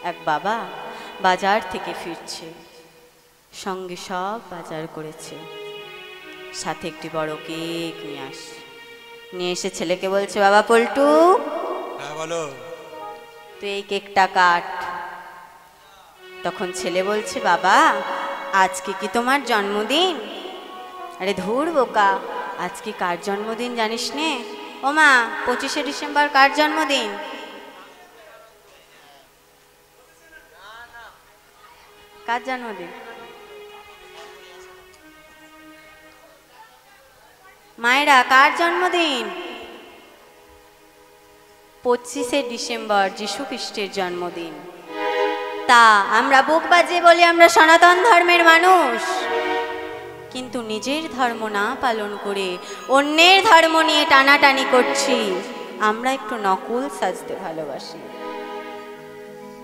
এক বাবা বাজার থেকে ফিরছে, সঙ্গে সব বাজার করেছে, সাথে একটি বড় কেক নিয়ে এসে ছেলেকে বলছে, বাবা পল্টু, হ্যাঁ বলো। তুই এই কেকটা কাট। তখন ছেলে বলছে, বাবা আজকে কি তোমার জন্মদিন? আরে ধুর বোকা, আজকে কার জন্মদিন জানিস নে? ও মা, 25শে ডিসেম্বর কার জন্মদিন? কার জন্মদিন? মায়েরা, কার জন্মদিন? 25শে ডিসেম্বর যীশু খ্রিস্টের জন্মদিন। তা আমরা বুক বাজিয়ে বলি আমরা সনাতন ধর্মের মানুষ, কিন্তু নিজের ধর্ম না পালন করে অন্যের ধর্ম নিয়ে টানাটানি করছি। আমরা একটু নকল সাজতে ভালোবাসি।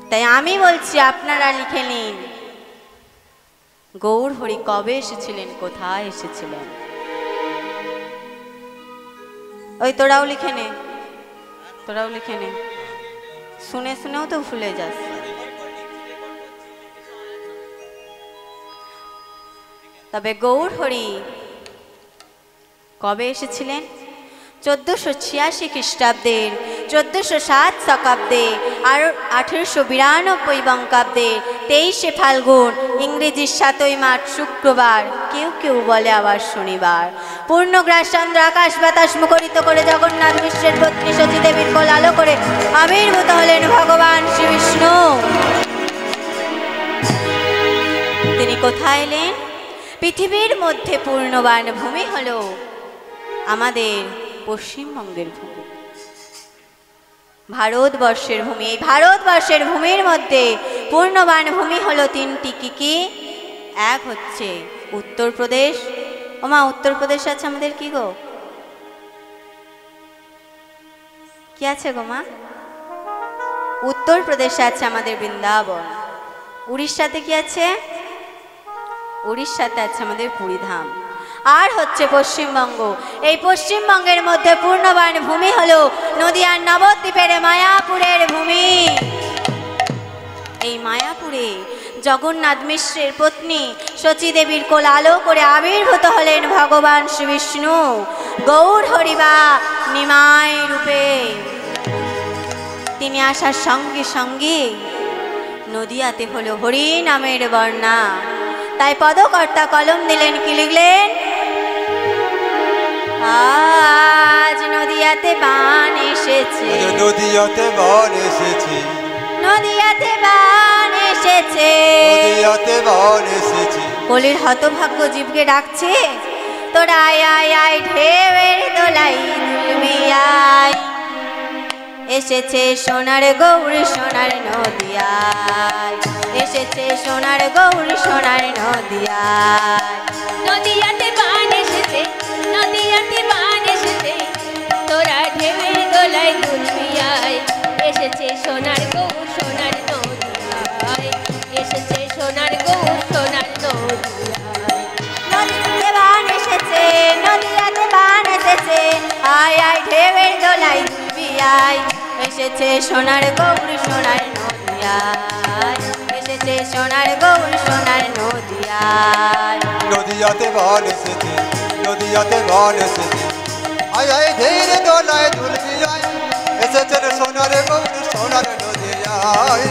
তাই আমি বলছি, আপনারা লিখে নিন, গৌর হরি কবে এসেছিলেন, কোথায় এসেছিলেন? ওই তোরাও লিখে নে, তোরাও লিখে নে, শুনে শুনেও তো ভুলে যাস। তবে গৌর হরি কবে এসেছিলেন? 1486 খ্রিস্টাব্দের 1407 শকাব্দে আর 1892 বঙ্গাব্দে 23শে ফাল্গুন, ইংরেজির 7ই মার্চ শুক্রবার, কেউ কেউ বলে আবার শনিবার, পূর্ণগ্রাস চন্দ্র আকাশ বাতাস মুখরিত করে জগন্নাথ মিশ্রের পত্নী সতী দেবীর কোল আলো করে আবির্ভূত হলেন ভগবান শ্রী বিষ্ণু। তিনি কোথায় এলেন? পৃথিবীর মধ্যে পূর্ণবান ভূমি হলো আমাদের পশ্চিমবঙ্গের ভূমি, ভারতবর্ষের ভূমি। এই ভারতবর্ষের ভূমির মধ্যে পূর্ণবান ভূমি হলো তিনটি। কি কি? এক হচ্ছে উত্তরপ্রদেশ। ওমা, উত্তরপ্রদেশ আছে আমাদের কি গো? কি আছে গো মা? উত্তরপ্রদেশে আছে আমাদের বৃন্দাবন। উড়িষ্যাতে কি আছে? উড়িষ্যাতে আছে আমাদের পুরীধাম। আর হচ্ছে পশ্চিমবঙ্গ। এই পশ্চিমবঙ্গের মধ্যে পূর্ণবান ভূমি হলো নদিয়ার নবদ্বীপের মায়াপুরের ভূমি। এই মায়াপুরে জগন্নাথ মিশ্রের পত্নী সতী দেবীর কোল আলো করে আবির্ভূত হলেন ভগবান শ্রী বিষ্ণু গৌর হরি বা নিমাই রূপে। তিনি আসার সঙ্গে সঙ্গে নদিয়াতে হলো হরি নামের বর্ণা। তাই পদকর্তা কলম দিলেন, কি লিখলেন? আজ নদিয়াতে বান এসেছে, নদিয়াতে বান এসেছে, নদিয়াতে বান এসেছে, নদিয়াতে বান এসেছে। কলির হতভাগ্য জীবকে ডাকছে, তোরা আয় আয় আয় ঢেউয়ের দোলাই দুলবি আয়। এসেছে সোনার গৌরী সোনার নদিয়ায়, এসেছে সোনার গৌরী সোনার নদিয়ায়। নদিয়াতে বান এসেছে, নদিয়াতে বান এসেছে, তোরা ঢেউয়ের দোলায় দুলবি আয়। এসেছে সোনার গৌর সোনার নদিয়ায়, এসেছে সোনার গৌর সোনার নদিয়ায়। নদিয়াতে বান এসেছে, নদিয়াতে বান এসেছে, আয় আয় ঢেউয়ের দোলাই দুলবি আয়। এসেছে সোনার গৌরী সোনার নদিয়ায়, এসেছে সোনার গৌরী সোনার নদিয়ায়। নদিয়াতে বান এসেছে, নদিয়াতে বান এসেছে, আয় আয় ধীরে দোলায় দুলবি আয়। এসেছেন সোনার গৌর সোনার নদিয়ায়,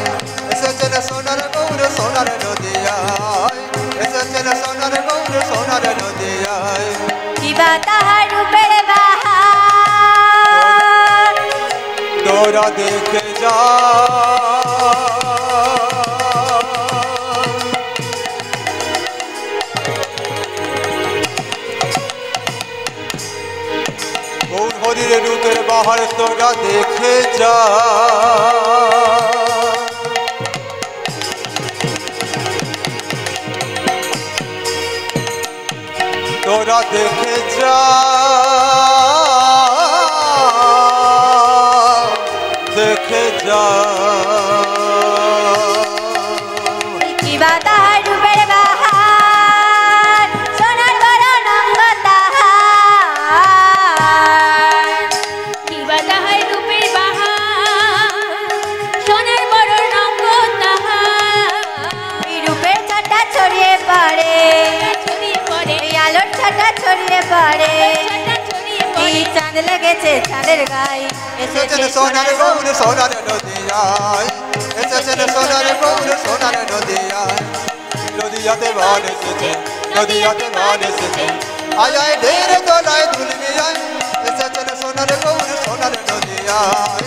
এসেছেন সোনার গৌর সোনার নদিয়ায়, এসেছেন সোনার গৌর সোনার নদিয়ায়। কিবা তাহার রূপের বাহার, তোরা দেখে যা, গৌর হরির রূপের বাহার তোরা দেখে যা। তোরা দেখে যা, দেখে যা। কিবা তাহার রূপের বাহার, সোনার বড় রঙ্গ তাহার। কিবা তাহার রূপের বাহার, সোনার বড় রঙ্গ জেগেছে চাঁদের গায়ে, এসেছেন সোনার গৌর সোনার নদিয়ায়, এসেছেন সোনার গৌর সোনার নদিয়ায়। নদিয়াতে বান এসেছে, নদিয়াতে বান এসেছে, আয় আয় ঢের দোলায় দুলবি আয়। এসেছেন সোনার গৌর সোনার নদিয়ায়,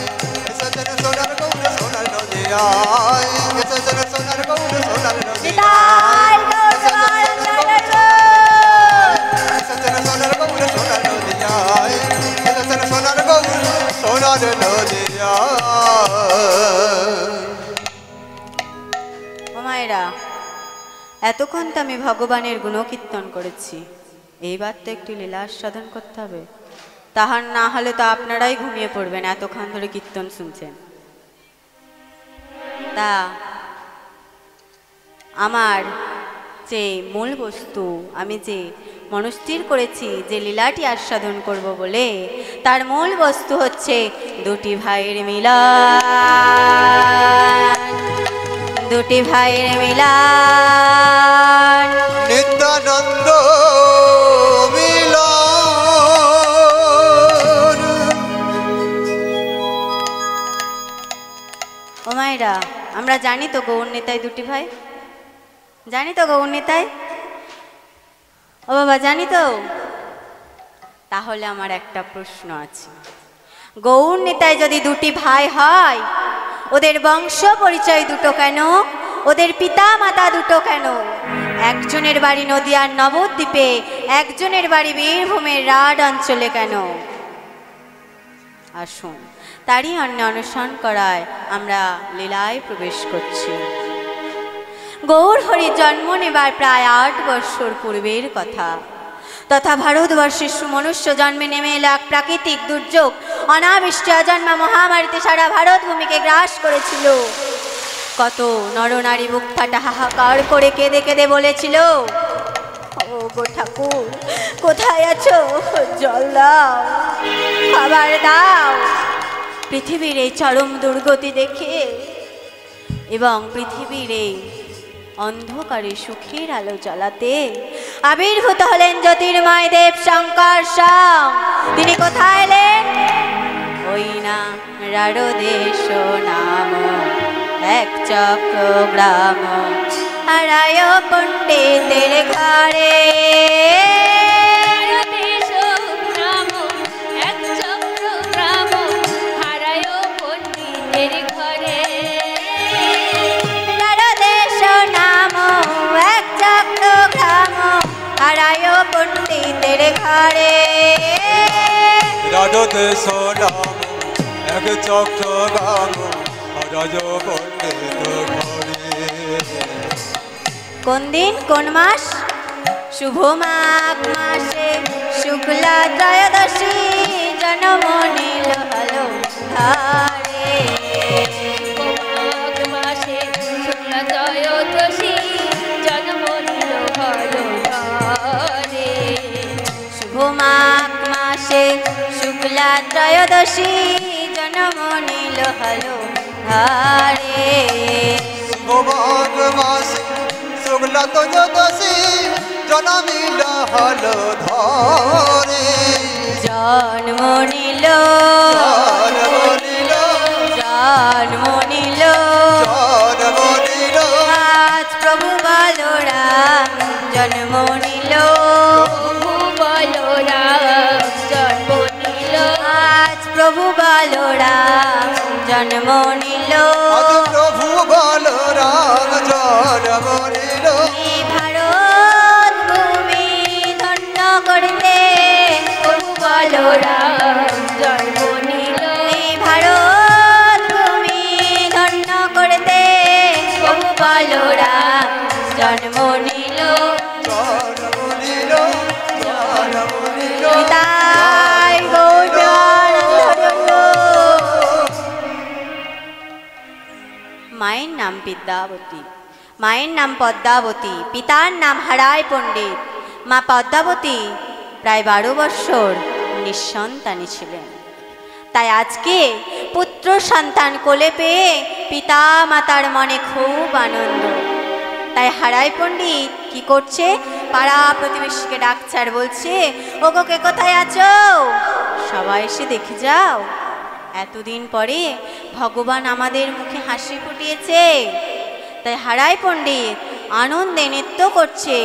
এসেছেন সোনার গৌর সোনার নদিয়ায়, এসেছেন সোনার গৌর সোনার নদিয়ায়। এসেছেন সোনার গৌর সোনার নদিয়ায়, এসেছেন সোনার গৌর সোনার নদিয়ায়। ও মায়েরা, এতক্ষণ তো আমি ভগবানের গুণকীর্তন করেছি, এইবার তো একটু লীলা আস্বাদন করতে হবে। তাহার না হলে তো আপনারাই ঘুমিয়ে পড়বেন, এতক্ষণ ধরে কীর্তন শুনছেন। তা আমার যে মূল বস্তু, আমি যে মনস্থির করেছি যে লীলাটি আস্বাদন করব বলে, তার মূল বস্তু হচ্ছে দুটি ভাইয়ের মিলন, দুটি ভাইয়ের মিলন, নিত্যানন্দ মিলন। ও মায়েরা, আমরা জানি তো গৌর নিতাই দুটি ভাই, জানি তো গৌর নিতাই, ও বাবা জানি তো। তাহলে আমার একটা প্রশ্ন আছে, গৌর নিতাই যদি দুটি ভাই হয়, ওদের বংশ পরিচয় দুটো কেন? ওদের পিতা মাতা দুটো কেন? একজনের বাড়ি নদিয়ার নবদ্বীপে, একজনের বাড়ি বীরভূমের রাড অঞ্চলে কেন? আসুন তারই অনুসরণ করায় আমরা লীলায় প্রবেশ করছি। গৌর হরির জন্ম নেবার প্রায় 8 বৎসর পূর্বের কথা। তথা ভারতবর্ষের সুমনুষ্য জন্মে নেমে এলো এক প্রাকৃতিক দুর্যোগ, অনাবৃষ্টি অজন্মা মহামারীতে সারা ভারত ভূমিকে গ্রাস করেছিল। কত নরনারী বুক ফাটা হাহাকার করে কেঁদে কেঁদে বলেছিল, ও গো ঠাকুর কোথায় আছো, জল দাও, খাবার দাও। পৃথিবীর এই চরম দুর্গতি দেখে এবং পৃথিবীর এই অন্ধকারে সুখের আলো জ্বালাতে আবির্ভূত হলেন জ্যোতির্ময় দেব শঙ্কর স্বয়ং। তিনি কোথায় এলেন? ওই না রাঢ়দেশ নাম এক চক্রগ্রাম, হারায় পণ্ডিতের ঘরে। পণ্ডিতের ঘরে রাঢ়দেশ নাম এক চক্রগ্রাম, হারায় পণ্ডিতের ঘরে। কোন দিন কোন মাস? শুভ মাঘ মাসে শুক্লা ত্রয়োদশী, জন্ম নিল হলো ধারে। মাঘ মাসে শুক্লা ত্রয়োদশী, জন্ম নিল হলো ধারে। শুভ মাঘ মাসে শুক্লা ত্রয়োদশী, জন্ম নিল হলো ধারে। শুভ মাঘ মাসে শুক্লা ত্রয়োদশী, জন্মিল হলো ধরে। জন্ম নিল, জন্ম নিল, জন্ম নিল, জন্ম নিল, আজ প্রভু বলরাম জন্ম নিল। প্রভু বলরাম জন্ম নিল, আজ প্রভু বলরাম জন্ম নিল। আজ প্রভু বলরাম জন্ম নিল। এই ভারত ভূমি ধন্য করতে প্রভু বলরাম জন্ম নিল, এই ভারত ভূমি ধন্য করতে প্রভু বলরাম জন্ম নিল। জন্ম নিল, জন্ম নিল, তাই গৌর মায়ের নাম বিদ্যাবতী, মায়ের নাম পদ্মাবতী, পিতার নাম হারায় পণ্ডিত। মা পদ্মাবতী প্রায় 12 বৎসর নিঃসন্তানী ছিলেন। তাই আজকে পুত্র সন্তান কোলে পেয়ে পিতা মাতার মনে খুব আনন্দ। তাই হারায় পণ্ডিত কি করছে? পাড়া প্রতিবেশীকে ডাকছে আর বলছে, ওগো কে কোথায় আছো? সবাই এসে দেখে যাও, এতদিন পরে ভগবান আমাদের মুখে হাসি ফুটিয়েছে। তাই হারাই পণ্ডিত আনন্দে নৃত্য করছে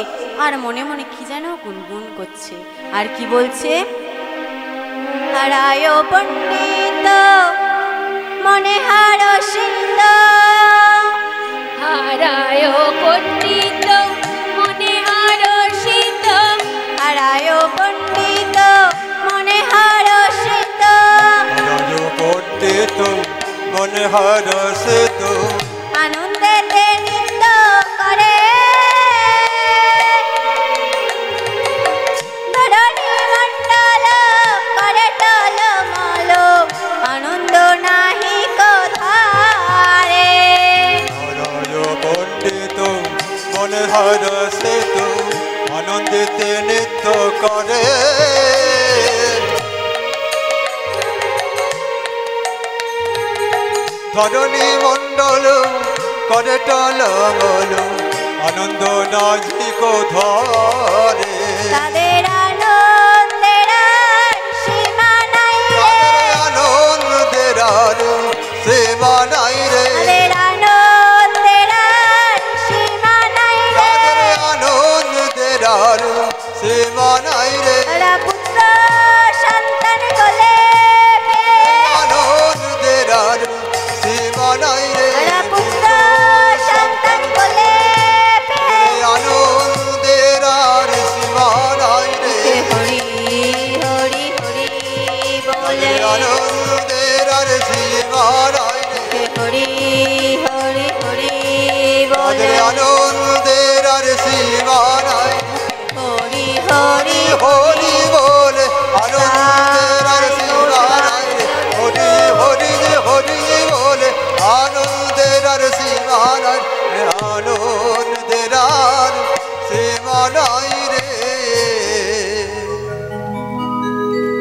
আর মনে মনে কি যেন গুনগুন করছে। আর কি বলছে? হারায় পণ্ডিত মনে হারসিত, হারায় পণ্ডিত মনে হরষিত, হারায় পণ্ডিত মনে হারসিত, হারায় পণ্ডিত মনে হরষিত, আনন্দেতে নৃত্য করে ধরণী মণ্ডল করে টলমল, আনন্দ নাহি কোথারে। হারায় পণ্ডিত মনে হরষিত, আনন্দিতে নৃত্য করে। ধরণী মণ্ডল করে টলমল, আনন্দ নাহি কোথারে। তাদের আনন্দের আর সীমা নাই রে, আনন্দের আর সীমা নাই রে, তাদের আনন্দের আর সীমা নাই রে। তাদের আনন্দের আর সীমা নাই রে, তারা পুত্র সন্তান কোলে পেয়ে, আনন্দের আর সীমা নাই রে, তারা পুত্র সন্তান কোলে পেয়ে, আনন্দের আর সীমা নাই রে, হরি হরি হরি বলে, আনন্দের আর সীমা নাই রে, হরি হরি হরি বলে, আনন্দের আর সীমা নাই, হরি হরি হরি বলে আনন্দের আর সীমা নাই রে, হরি হরি হরি বলে আনন্দের আর সীমা নাই রে, আনন্দের আর সীমা নাই রে।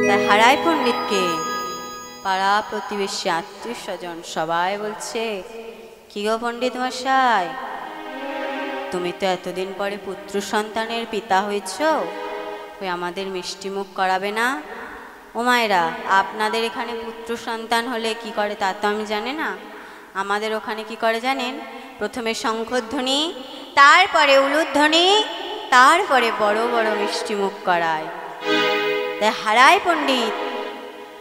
তাই হারাই পণ্ডিতকে পাড়া প্রতিবেশী আত্মীয় স্বজন সবাই বলছে, কি গো পণ্ডিত মশাই, তুমি তো এতদিন পরে পুত্র সন্তানের পিতা হয়েছ, ওই আমাদের মিষ্টি মুখ করাবে না? ও মায়েরা, আপনাদের এখানে পুত্র সন্তান হলে কি করে তা তো আমি জানি না। আমাদের ওখানে কি করে জানেন? প্রথমে শঙ্খধ্বনি, তারপরে উলুধ্বনি, তারপরে বড় বড় মিষ্টি মুখ করায়। তাই হারাই পণ্ডিত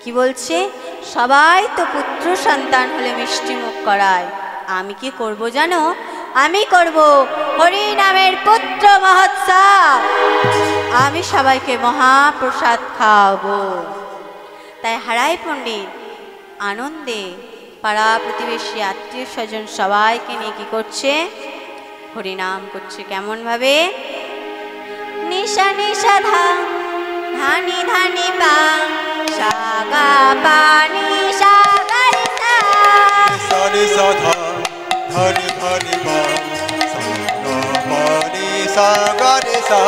কি বলছে? সবাই তো পুত্র সন্তান হলে মিষ্টি মুখ করায়, আমি কি করব জানো? আমি করব হরি নামের পুত্র মহোৎসব, আমি সবাইকে মহাপ্রসাদ খাওয়াবো। তাই হারাই পণ্ডিত আনন্দে পাড়া প্রতিবেশী আত্মীয় স্বজন সবাইকে নিয়ে কি করছে? হরিনাম করছে। কেমন ভাবে? নিশা নিশা ধাম ধানি ধানি পা সাগা পানি সাগর সা, সানি সাধা ধনি ধনি মা সাগা পানি সাগর সা,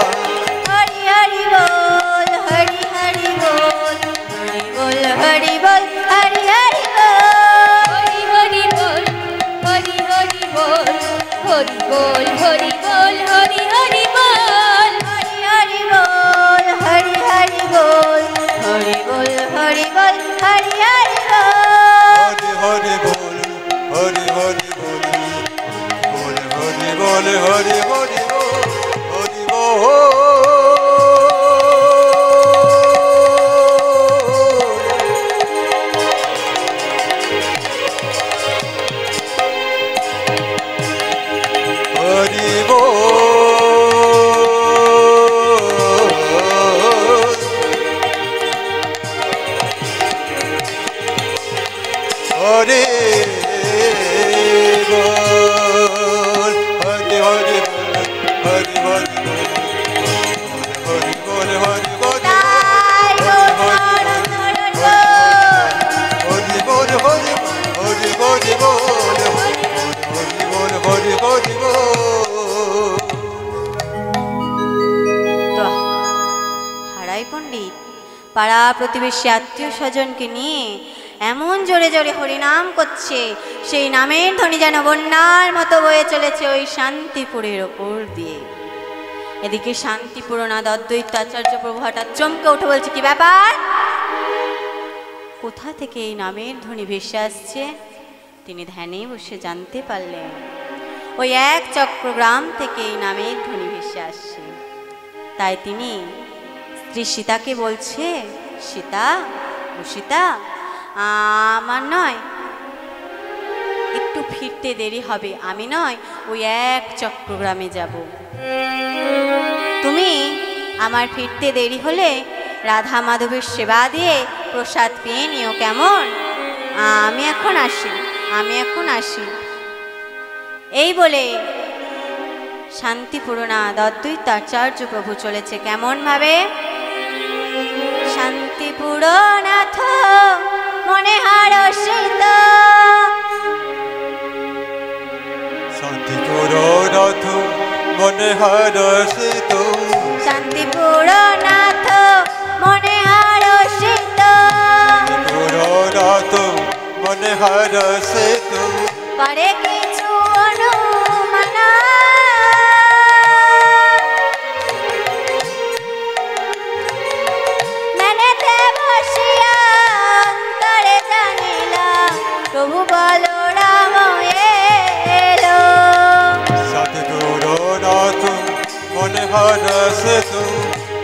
হরি হরি বল হরি হরি বল, হরি বল হরি বল হরি হরি বল, হরি হরি বল, হরি বল, হরি বল, হরি হরি বল, হরি হরি বল হরি হরি বল, হরি বল হরি বল হরি হরি বল, হরি হরি বল হরি হরি বল, বল হরি বল হরি হরি বল, হরি বল। হরি বল হরি বল, হরি হরি বল হরি হরি বল, হরি বল হরি বল, তাই বল হরি বল হরি হরি হরি বল, হরি বল হরি হরি বল। তো হারাই পণ্ডিত পাড়া প্রতিবেশী আত্মীয় স্বজনকে নিয়ে এমন জোরে জোরে হরিনাম করছে, সেই নামের ধ্বনি যেন বন্যার মতো বয়ে চলেছে ওই শান্তিপুরের ওপর দিয়ে। এদিকে শান্তিপুর না অদ্বৈত আচার্য প্রভু হঠাৎ চমকে উঠে বলছে, কি ব্যাপার? কোথা থেকে এই নামের ধ্বনি ভেসে আসছে তিনি ধ্যানে বসে জানতে পারলেন। ওই এক চক্রগ্রাম থেকে এই নামের ধ্বনি ভেসে আসছে। তাই তিনি স্ত্রী সীতাকে বলছে, সীতা, ও সীতা, আমার নয় একটু ফিরতে দেরি হবে, আমি নয় ওই এক চক্রগ্রামে যাব। তুমি আমার ফিরতে দেরি হলে রাধা মাধবের সেবা দিয়ে প্রসাদ পেয়ে নিও, কেমন? আমি এখন আসি। এই বলে শান্তিপূর্ণনাথ অদ্বৈতাচার্য প্রভু চলেছে কেমন ভাবে? শান্তিপূর্ণনাথ মনে হর্ষিত, শান্তিপূর্ণনাথ মনে হর্ষিত, শান্তিপূর্ণনাথ মনে হর্ষিত, শান্তিপূর্ণনাথ মনে হর্ষিত, করে কিছু অনুমান, মেনেতে বসিয়া অন্তরে জানিলাম প্রভু বলরাম এলো। শান্তিপূর্ণনাথ মনে হর্ষিত,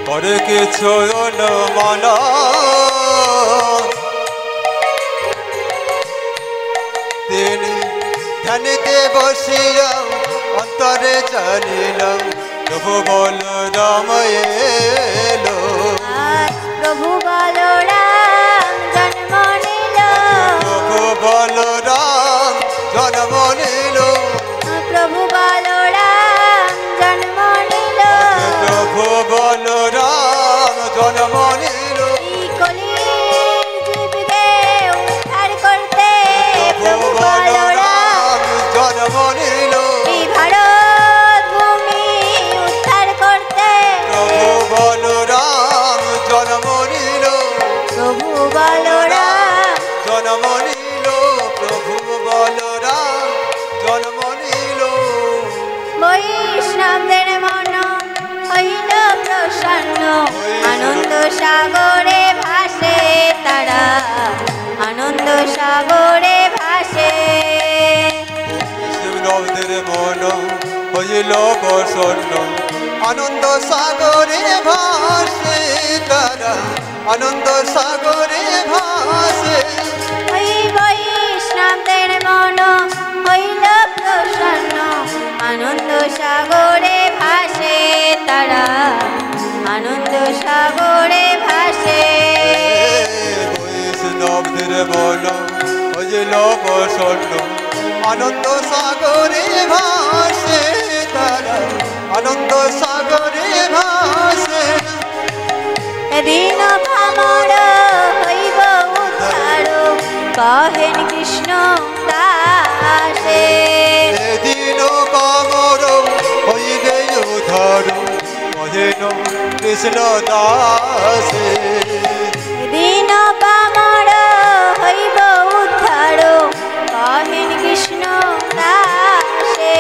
করে কিছু অনুমান, তিনি ধ্যানিতে বসিয়া অন্তরে জানিলাম প্রভু বলরাম এলো। প্রভু বলরাম জন্ম নিল, প্রভু বলরাম জন্ম নিল, প্রভু বলরাম জন্ম নিল, প্রভু বলরাম জন্ম নিল, এই কলির জীবকে উদ্ধার করতে প্রভু বলরাম জন্ম নিল, এই ভারত ভূমি উদ্ধার করতে প্রভু বলরাম জন্ম নিল, প্রভু বলরাম জন্ম নিল, প্রভু বলরাম জন্ম নিল। বৈষ্ণবদের মন হইল প্রসন্ন, আনন্দ সাগরে ভাসে তারা, আনন্দ সাগরে ভাসে। বৈষ্ণবদের মন হইল প্রসন্ন, আনন্দ সাগরে ভাসে তারা, আনন্দ সাগরে ভাসে। ওই বৈষ্ণবদের মন হইল প্রসন্ন, আনন্দ সাগরে ভাসে তারা, আনন্দ সাগরে ভাসে। বৈষ্ণবদের মন হইল প্রসন্ন, আনন্দ সাগরে ভাসে তারা, আনন্দ সাগরে ভাসে। দিন ভামর হইব উদ্ধার, কহেন কৃষ্ণ দাসে। দিন কামর হইবে উদ্ধার, কহেন কৃষ্ণ দাসে। দিন পামর হইব উদ্ধার, কহেন কৃষ্ণ দাসে।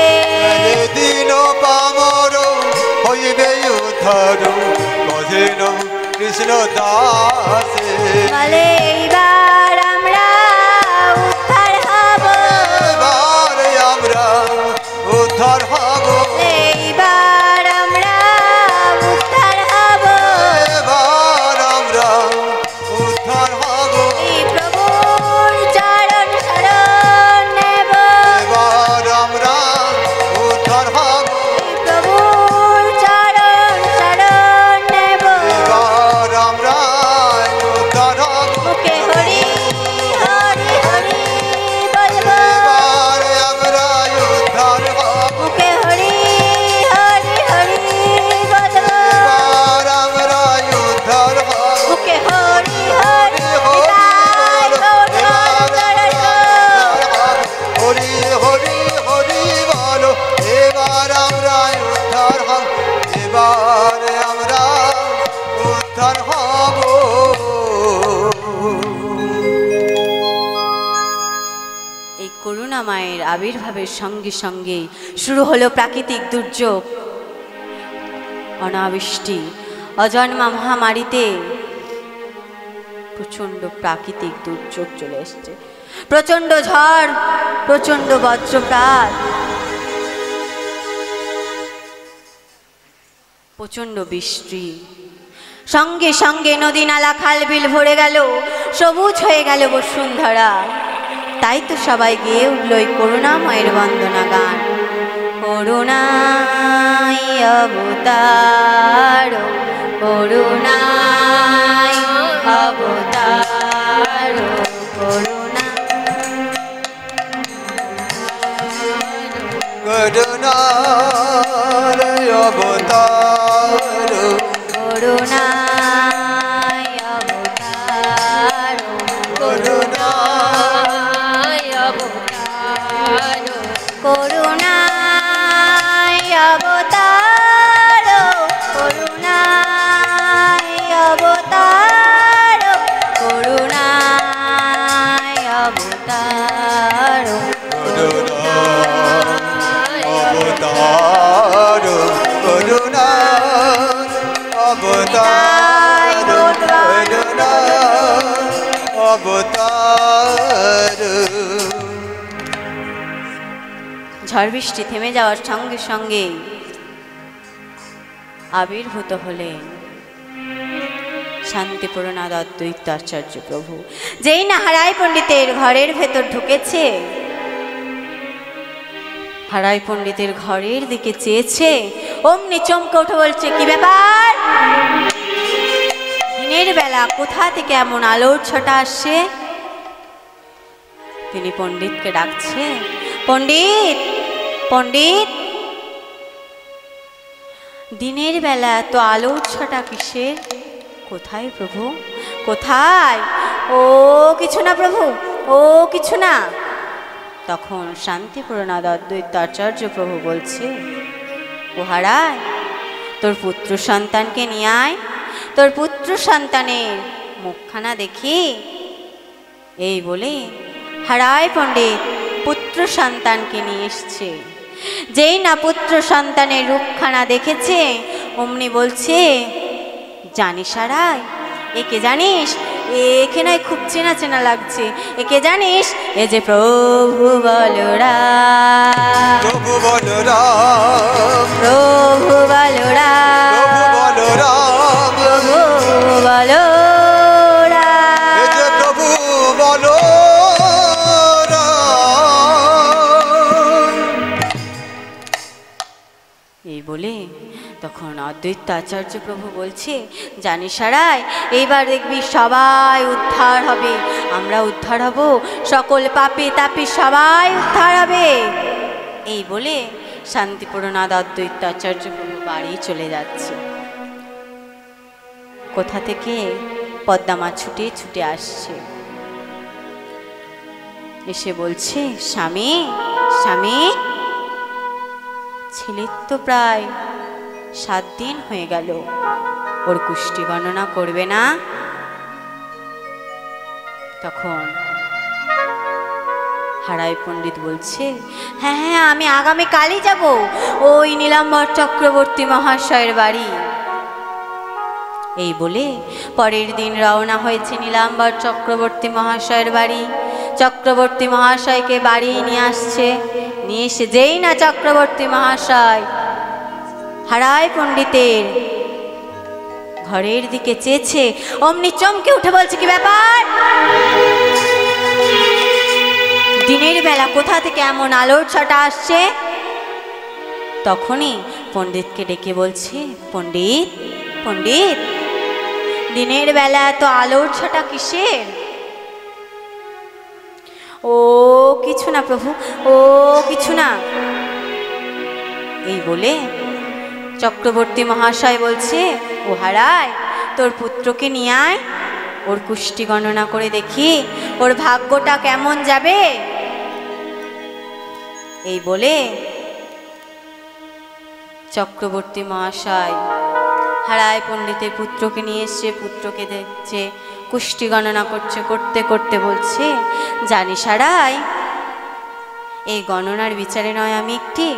দিন কামর হইবে উদ্ধার, কহেন কৃষ্ণ দাসে। বলে এইবার আমরা উদ্ধার হব, এবার আমরা উদ্ধার হব, এইবার আমরা উদ্ধার হব, এবার আমরা উদ্ধার হব, এই প্রভুর চরণ শরণ নেব, এবার আমরা উদ্ধার হব, এই প্রভুর চরণ শরণ নেব। এবার আমরা উদ্ধার হব, মুখে হরি হরি হরি বলবো, এবার আমরা উদ্ধার হব, মুখে হরি হরি হরি বলবো, এবার আমরা উদ্ধার হব, মুখে হরি হরি হরি হরি হরি বলো, এবার আমরা উদ্ধার হব, এবার আমরা উদ্ধার হব। এই করুণা মায়ের আবির্ভাবের সঙ্গে সঙ্গে শুরু হলো প্রাকৃতিক দুর্যোগ, অনাবৃষ্টি, অজন্মা মহামারীতে প্রচণ্ড প্রাকৃতিক দুর্যোগ চলে এসছে, প্রচণ্ড ঝড়, প্রচণ্ড বজ্রপাত, প্রচণ্ড বৃষ্টি, সঙ্গে সঙ্গে নদী নালা খাল বিল ভরে গেল, সবুজ হয়ে গেল বসুন্ধরা। তাই তো সবাই গেয়ে উঠল এই করুণাময়ের বন্দনা গান। করুণায় অবতার, করুণায় অবতার, করুণা করুণার অবতার, করুণায় অবতার, করুণার অবতার, করুণায় অবতার, করুণায় অবতার, করুণায় অবতার, অবতার, করুণার অবতার, করুণার অবতার। ঝড় বৃষ্টি থেমে যাওয়ার সঙ্গে সঙ্গে আবির্ভূত হলেন শান্তিপূর্ণাদ অদ্বৈত আচার্য প্রভু। যেই না হারাই পণ্ডিতের ঘরের ভেতর ঢুকেছে, হারাই পণ্ডিতের ঘরের দিকে চেয়েছে, অমনি চমকে উঠে বলছে, কি ব্যাপার? দিনের বেলা কোথা থেকে এমন আলোর ছটা আসছে? তিনি পণ্ডিতকে ডাকছে, পণ্ডিত, পণ্ডিত, দিনের বেলা এত আলোর ছটা কিসের? কোথায় প্রভু, কোথায়? ও কিছু না প্রভু, ও কিছু না। তখন শান্তিপূর্ণাদ অদ্বৈত আচার্য প্রভু বলছে, ও হারায়, তোর পুত্র সন্তানকে নিয়ে আয়, তোর পুত্র সন্তানের মুখখানা দেখি। এই বলে হারায় পণ্ডিত পুত্র সন্তানকে নিয়ে এসছে। যেই না পুত্র সন্তানের রূপখানা দেখেছে, অমনি বলছে, জানিস হারায়, একে জানিস? একে নয় খুব চেনা চেনা লাগছে, একে জানিস? এ যে প্রভু বলরাম, প্রভু বলরাম, প্রভু বলরাম, প্রভু বলরাম, প্রভু বলরাম, এ যে প্রভু বলরাম। এই বলে তখন অদ্বৈত আচার্য প্রভু বলছে, জানিস হারায়, এইবার দেখবি সবাই উদ্ধার হবে, আমরা উদ্ধার হব, সকল পাপী তাপী সবাই উদ্ধার হবে। এই বলে শান্তিপূর্ণাদ অদ্বৈত আচার্য প্রভু বাড়ি চলে যাচ্ছে। কোথা থেকে? পদ্মা ছুটে ছুটে আসছে, এসে বলছে, স্বামী, স্বামী, ছেলের তো প্রায় 7 দিন হয়ে গেল, ওর কুষ্টি গণনা করবে না? তখন হারাই পণ্ডিত বলছে, হ্যাঁ হ্যাঁ, আমি আগামীকালই যাব ওই নীলাম্বর চক্রবর্তী মহাশয়ের বাড়ি। এই বলে পরের দিন রওনা হয়েছে নীলাম্বর চক্রবর্তী মহাশয়ের বাড়ি। চক্রবর্তী মহাশয়কে বাড়ি নিয়ে আসছে। নিয়ে এসে যেই না চক্রবর্তী মহাশয় হারাই পণ্ডিতের ঘরের দিকে চেয়েছে, অমনি চমকে উঠে বলছে, কি ব্যাপার? দিনের বেলা কোথা থেকে এমন আলোর ছটা আসছে? তখনই পণ্ডিতকে ডেকে বলছে, পণ্ডিত, পণ্ডিত, দিনের বেলা এত আলোর ছটা কিসের? ও কিছু না প্রভু, ও কিছু না। এই বলে চক্রবর্তী মহাশয় বলছে, ও হারায়, তোর পুত্রকে নিয়ে আয়, ওর কুষ্টি গণনা করে দেখি ওর ভাগ্যটা কেমন যাবে। এই বলে চক্রবর্তী মহাশয় হারায় পণ্ডিতের পুত্রকে নিয়ে এসছে। পুত্রকে দেখছে, কুষ্টি গণনা করছে, করতে করতে বলছে, জানিস হারায়, এই গণনার বিচারে নয় আমি একটি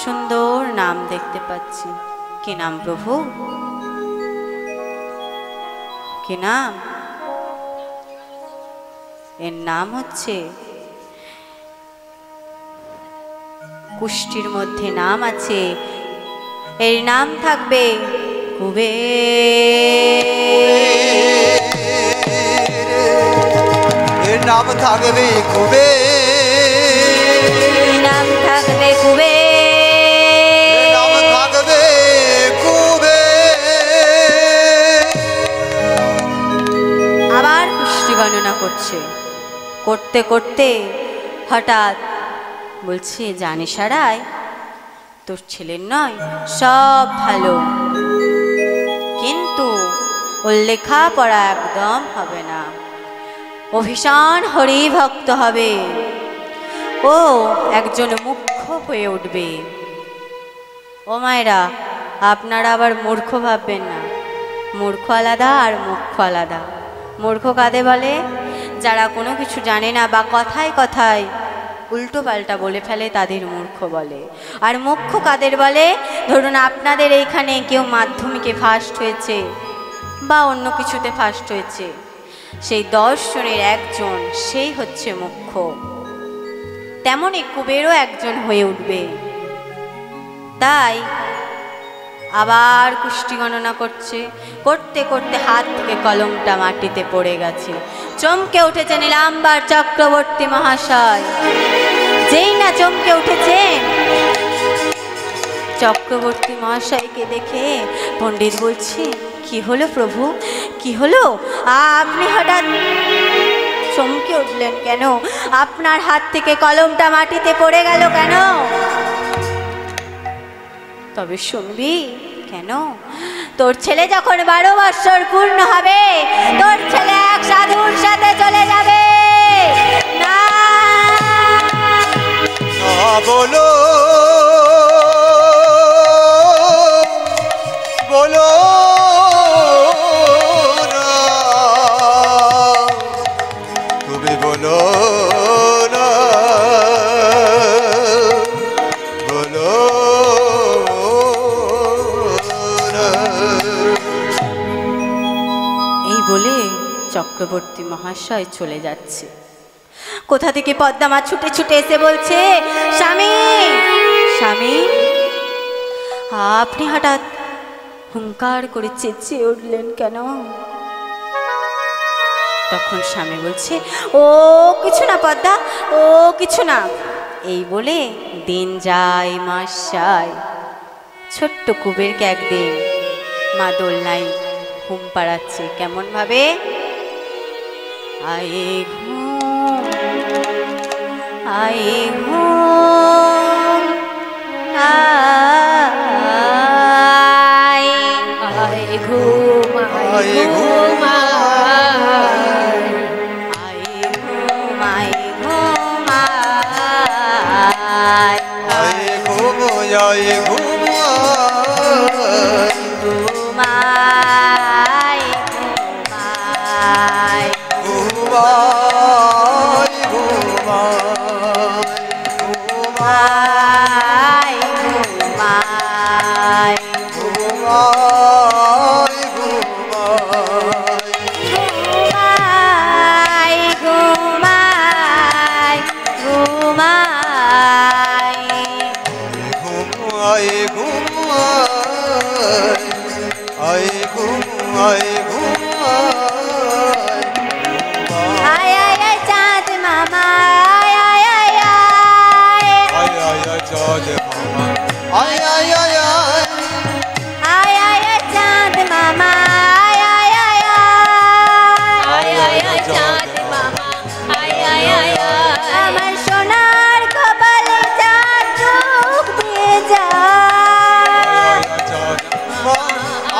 সুন্দর নাম দেখতে পাচ্ছি। কি নাম প্রভু, কি নাম? এর নাম হচ্ছে, কুষ্টির মধ্যে নাম আছে, এর নাম থাকবে কুবের। এর নাম থাকবে কুবের, নাম থাকবে কুবের, নাম থাকবে কুবের। আবার কুষ্টি গণনা করছে, করতে করতে হঠাৎ বলছে, জানি সারায় তোর ছেলের নয় সব ভালো, কিন্তু ওর লেখাপড়া একদম হবে না, ও ভীষণ হরিভক্ত হবে, ও একজন মুখ্য হয়ে উঠবে। ও মায়েরা, আপনারা আবার মূর্খ ভাববেন না, মূর্খ আলাদা আর মুখ্য আলাদা। মূর্খ কাদের বলে? যারা কোনো কিছু জানে না বা কথায় কথায় উল্টো পাল্টা বলে ফেলে, তাদের মূর্খ বলে। আর মুখ্য কাদের বলে? ধরুন আপনাদের এইখানে কেউ মাধ্যমিকে ফার্স্ট হয়েছে বা অন্য কিছুতে ফার্স্ট হয়েছে, সেই 10 জনের একজন, সেই হচ্ছে মুখ্য। তেমনই কুবেরও একজন হয়ে উঠবে। তাই আবার কুষ্টি গণনা করছে, করতে করতে হাত থেকে কলমটা মাটিতে পড়ে গেছে। চমকে উঠেছেন নীলাম্বার চক্রবর্তী মহাশয়। যেই না চমকে উঠেছেন, চক্রবর্তী মহাশয়কে দেখে পণ্ডিত বলছে, কি হলো প্রভু, কি হলো? আপনি হঠাৎ চমকে উঠলেন কেন? আপনার হাত থেকে কলমটা মাটিতে পড়ে গেল কেন? তবে শুনবি কেন? তোর ছেলে যখন 12 বৎসর পূর্ণ হবে, তোর ছেলে এক সাধুর সাথে চলে যাবে। না বলো বলো না, তুমি বলো না, বলো না। এই বলে চক্রবর্তী মহাশয় চলে যাচ্ছে। কোথা থেকে পদ্মামা ছুটে ছুটে এসে বলছে, স্বামী স্বামী, আপনি হঠাৎ হুঙ্কার করে চেঁচিয়ে উঠলেন কেন? তখন স্বামী বলছে, ও কিছু না পদ্মা, ও কিছু না। এই বলে দিন যায় মাস যায়। ছোট্ট কুবেরকে একদিন মা দোলনায় ঘুম পাড়াচ্ছে। কেমন ভাবে? আয়ে ঘুম, আয়ে ঘুম, আয় আয়ে ঘুম, আয়ে ঘুম, আয়ে ঘুম, আয়ে ঘুম, আয় আয়ে ঘুম, আয়ে ঘুম, ঘুমাই ঘুমাই ঘুমাই ঘুমাই ঘুমাই ঘুমাই ঘুমাই ঘুমাই ঘুমাই ঘুমাই ঘুমাই ঘুমাই ঘুমাই আয় ঘুমাই ঘুমাই আয় আয় আয় চাঁদ মামা আয় আয় আয় আয় আয় আয় চাঁদ মামা আয় আয় আয় আয় আয় আয় আয় চাঁদ মামা আয় আয় আয় আয় আয় আয় চাঁদ মামা আয় আয় আয় আমার সোনার কপালে চাঁদ চোখ দিয়ে যায়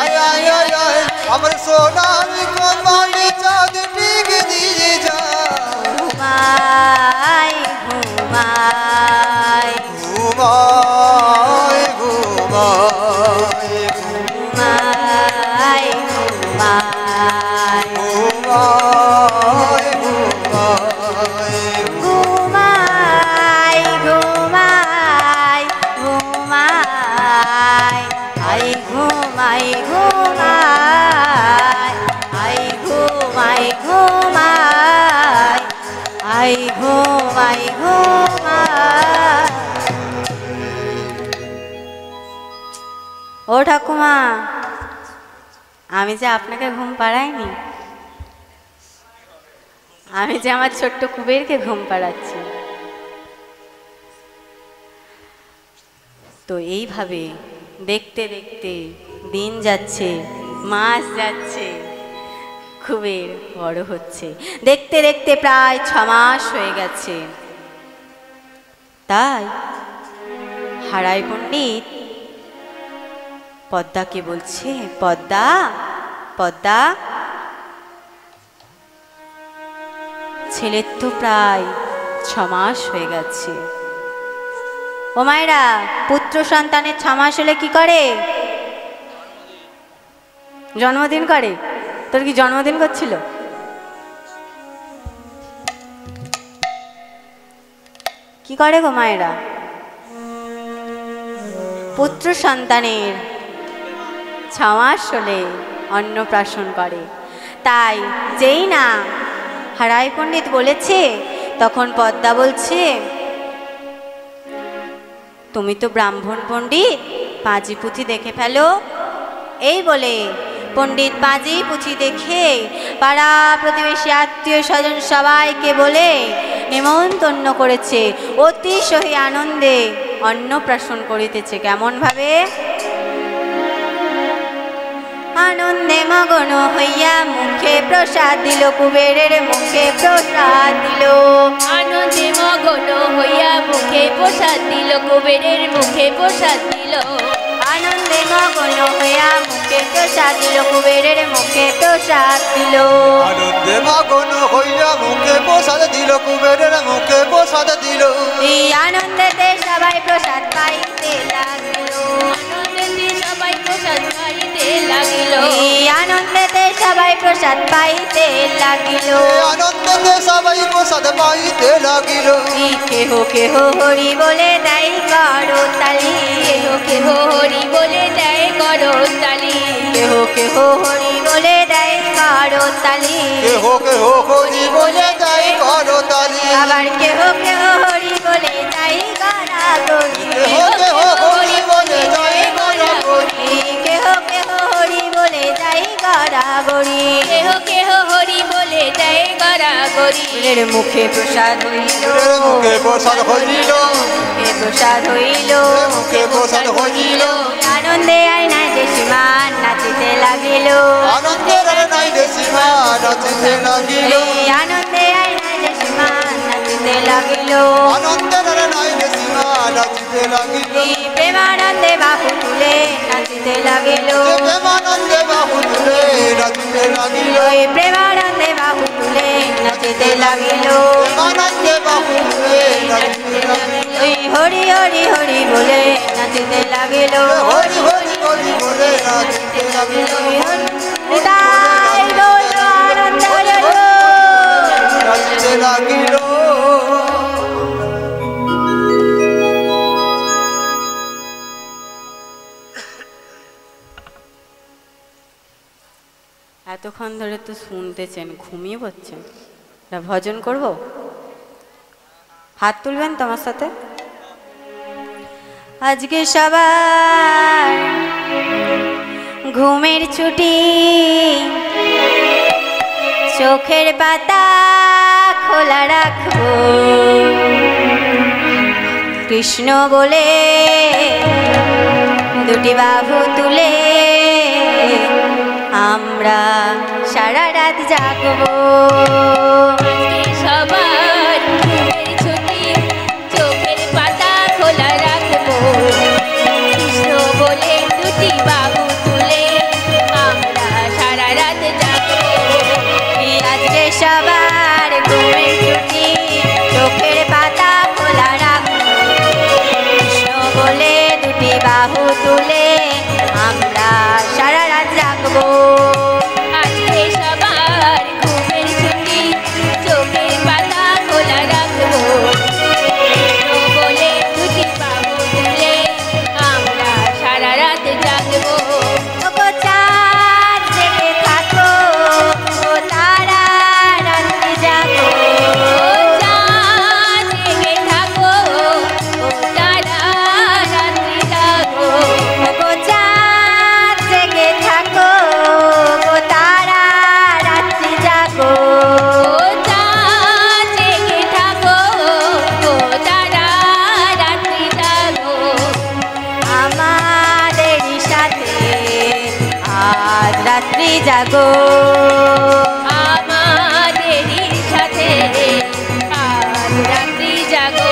আয় আয় আয় আয় আমার সোনার কপালে চাঁদ টিক দিয়ে যায় ঘুমাই ঘুমাই ঘুমাই ঘুমাই ও ঠাকুমা, আমি যে আপনাকে ঘুম পাড়াইনি, আমি যে আমার ছোট্ট কুবেরকে ঘুম পাড়াচ্ছি। তো এইভাবে দেখতে দেখতে দিন যাচ্ছে, মাস যাচ্ছে, কুবের বড় হচ্ছে। দেখতে দেখতে প্রায় 6 মাস হয়ে গেছে। তাই হারাই পণ্ডিত পদ্মাকে বলছে, পদ্মা পদ্মা, ছেলের তো প্রায় 6 মাস হয়ে গেছে। ও মায়েরা, পুত্র সন্তানের 6 মাস হলে কি করে? জন্মদিন করে। তোর কি জন্মদিন করছিল? কি করে গো মায়েরা? পুত্র সন্তানের 6 মাস হলে অন্নপ্রাশন করে। তাই যেই না হারাই পণ্ডিত বলেছে, তখন পদ্মা বলছে, তুমি তো ব্রাহ্মণ পণ্ডিত, পাঁজি পুঁথি দেখে ফেলো। এই বলে পণ্ডিত পাঁজি পুঁথি দেখে পাড়া প্রতিবেশী আত্মীয় স্বজন সবাইকে বলে নিমন্ত্রণ করেছে। অতিশয় আনন্দে অন্নপ্রাশন করিতেছে। কেমন ভাবে? আনন্দে মগন হইয়া মুখে প্রসাদ দিল, কুবেরের মুখে প্রসাদ দিল। আনন্দে মগন হইয়া মুখে প্রসাদ দিল, কুবেরের মুখে প্রসাদ দিল। আনন্দে মগন হইয়া মুখে প্রসাদ দিল, কুবেরের মুখে প্রসাদ দিল। আনন্দে মগন হইয়া মুখে প্রসাদ দিল, কুবেরের মুখে প্রসাদ দিল। এই আনন্দেতে সবাই প্রসাদ পাইতে লাগিল। আনন্দেতে সবাই প্রসাদ পাইতে লাগিল। এই আনন্দেতে সবাই প্রসাদ পাইতে লাগিল। আনন্দেতে সবাই প্রসাদ পাইতে লাগিল। কেহ কেহ হরি বলে দেয় করতালি, কেহ কেহ হরি বলে দেয় করতালি। কেহ কেহ হরি বলে দেয় করতালি। কেহ কেহ হরি বলে দেয় করতালি। আবার কেহ কেহ হরি বলে দেয় গড়াগড়ি। কেহ কেহ হরি বলে দেয় গড়াগড়ি। কেহ কেহ হরি বলে দেয় গড়াগড়ি। কেহ কেহ হরি বলে দেয় গড়াগড়ি। কুবেরের মুখে প্রসাদ হইল, মুখে প্রসাদ হইল। মুখে প্রসাদ হইল, মুখে প্রসাদ হইল। আনন্দে আয়নায় যে সীমান নাচিতে লাগিল। আনন্দের আর নাই রে সীমা, নাচিতে লাগিল। এই আনন্দে আয়নায় যে সীমান নাচিতে লাগিল। আনন্দের আর নাই রে সীমা, নাচিতে লাগিল। এই প্রেমানন্দে বাহু তুলে নাচিতে লাগিল। প্রেমানন্দে বাহু তুলে নাচিতে লাগিল। ওই প্রেমানন্দে বাহু তুলে নাচিতে লাগিল। প্রেমানন্দে বাহু তুলে নাচিতে লাগিল। ওই হরি হরি হরি বলে নাচিতে লাগিল। হরি হরি হরি বলে নাচিতে লাগিল। তাই বলল আনন্দ হলো। নাচিতে লাগিল। এতক্ষণ ধরে তো শুনতেছেন, ঘুমিয়ে পড়ছেন। ভজন করব? হাত তুলবেন তো আমার সাথে। আজকে সবার ঘুমের ছুটি, চোখের পাতা খোলা রাখবো। কৃষ্ণ বলে দুটি বাহু তুলে আমরা সারা রাত জাগবো। আজকে সবার ঘুমের ছুটি, চোখের পাতা খোলা রাখবো। কৃষ্ণ বলে দুটি বাহু তুলে আমরা সারা রাত জাগবো। আজকে সবার ঘুমের ছুটি, চোখের পাতা খোলা রাখবো। কৃষ্ণ বলে দুটি বাহু তুলে আমরা সারা রাত জাগবো। আজকে সবার ঘুমের ছুটি, চোখের পাতা খোলা রাখবো। কৃষ্ণ বলে দুটি বাহু তুলে আমরা সারা রাত জাগবো। ওগো চাঁদ জেগে থাকো, ও তারা রাত্রি জাগো। ও চাঁদ জেগে থাকো, ও তারা রাত্রি জাগো। ওগো জাগো আমাদেরই সাথে আজ রাত্রি জাগো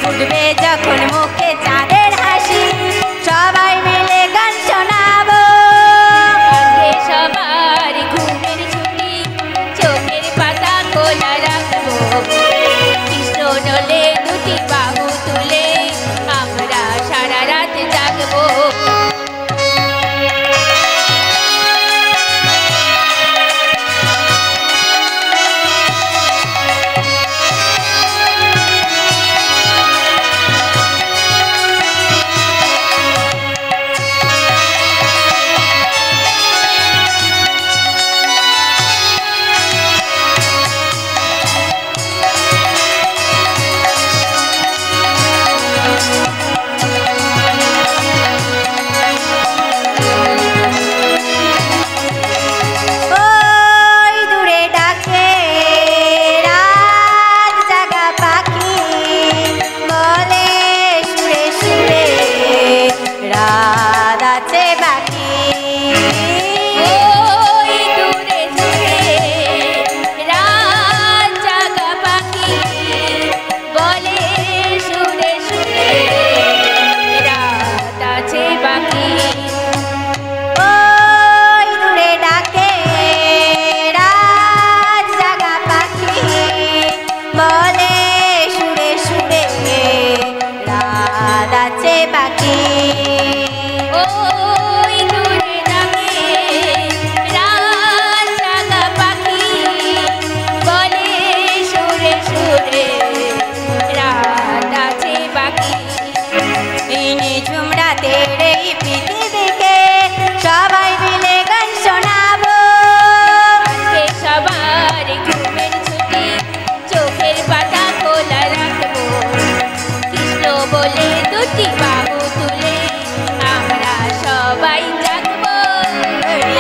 ফুটবে যখন মুখে চাঁদের হাসি সবাই মিলে গান শোনাবো আজকে সবার ঘুমের ছুটি চোখের পাতা খোলা রাখবো কৃষ্ণ নলে দুটি বাহু তুলে আমরা সারা রাত জাগবো ওই দূরে ডাকে রাত জাগা পাখি বলে সুরে সুরে রাত আছে বাকি ওই দূরে দূরে রাত জাগা পাখি বলে সুরে সুরে রাত আছে বাকি ওই দূরে ডাকে রাত জাগা পাখি বলে সুরে সুরে রাত আছে বাকি ওই দূরে ডাকে রাত জাগা পাখি বলে সুরে সুরে রাত আছে বাকি এই নিঝুম রাতের এই পৃথিবীকে সবাই মিলে গান শোনাবো আজকে সবার ঘুমের ছুটি চোখের পাতা খোলা রাখবো কৃষ্ণ বলে দুটি বাহু তুলে আমরা সবাই জাগবো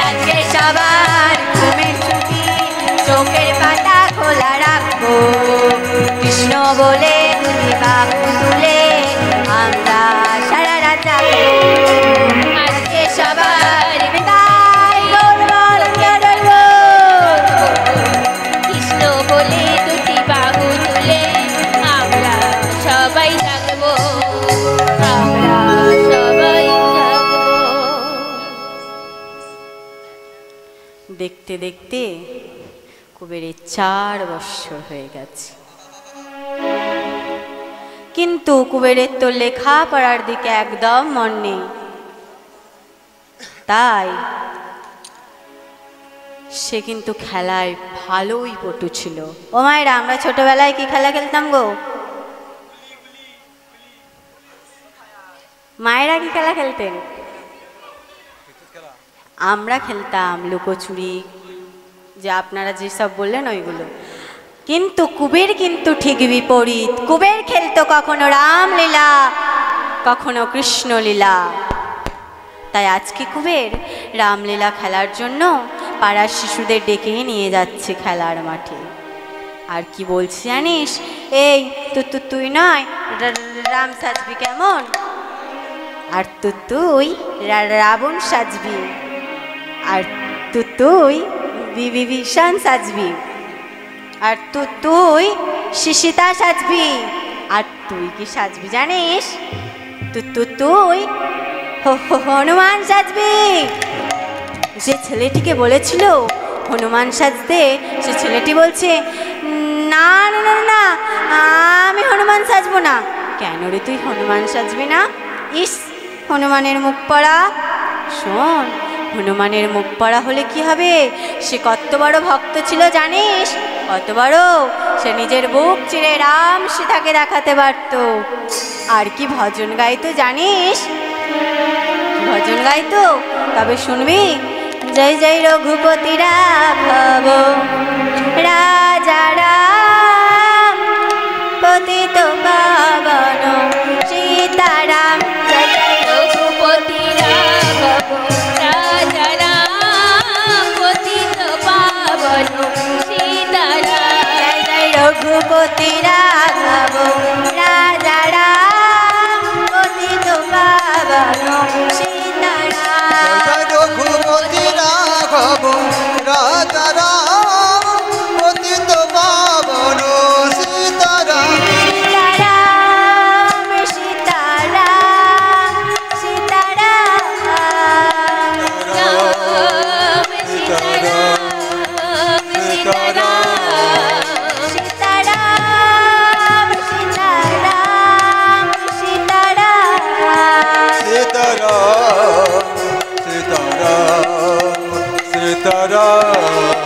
আজকে সবার ঘুমের ছুটি চোখের পাতা খোলা রাখবো কৃষ্ণ বলে দুটি বাহু তুলে আমরা সারা রাত জাগবো আজকে সবার বিদায় গৌরবল কৃষ্ণ বলে দুটি বাহু তুলে আমরা সবাই জাগবো আমরা সবাই জাগবো দেখতে দেখতে কুবেরের 4 বৎসর হয়ে গেছে কিন্তু কুবেরের তো লেখাপড়ার দিকে একদম মন নেই তাই সে কিন্তু খেলায় ভালোই পটু ছিল ও মায়েরা আমরা ছোটবেলায় কি খেলা খেলতাম গো মায়েরা কি খেলা খেলতেন আমরা খেলতাম লুকোচুরি যে আপনারা যেসব বললেন ওইগুলো কিন্তু কুবের কিন্তু ঠিক বিপরীত কুবের খেলতো কখনো রামলীলা কখনো কৃষ্ণলীলা তাই আজকে কুবের রামলীলা খেলার জন্য পাড়ার শিশুদের ডেকে নিয়ে যাচ্ছে খেলার মাঠে আর কি বলছি জানিস এই তুই নয় রাম সাজবি কেমন আর তুই রাবণ সাজবি আর তুই বিভীষণ সাজবি আর তুই শিশিতা সাজবি আর তুই কি সাজবি জানিস তুই হনুমান সাজবি যে ছেলেটিকে বলেছিল হনুমান সাজতে সে ছেলেটি বলছে না না না না আমি হনুমান সাজবো না কেন রে তুই হনুমান সাজবি না ইস হনুমানের মুখ পড়া শোন হনুমানের মুখ পড়া হলে কি হবে সে কত বড় ভক্ত ছিল জানিস কত বড় সে নিজের বুক চিরে রাম সীতাকে দেখাতে পারত আর কি ভজন গাইতো জানিস ভজন গাইতো তবে শুনবি জয় জয় রঘুপতি রাঘব রাজা রাম পতিত পাবন সীতারাম জয় জয় রঘুপতি রাঘব রাজা রাম পতিত পাবন সীতারাম জয় জয় রঘুপতি রাঘব রাজা রাম পতিত পাবন সীতারাম রঘুপতি রাম सीताराम सीताराम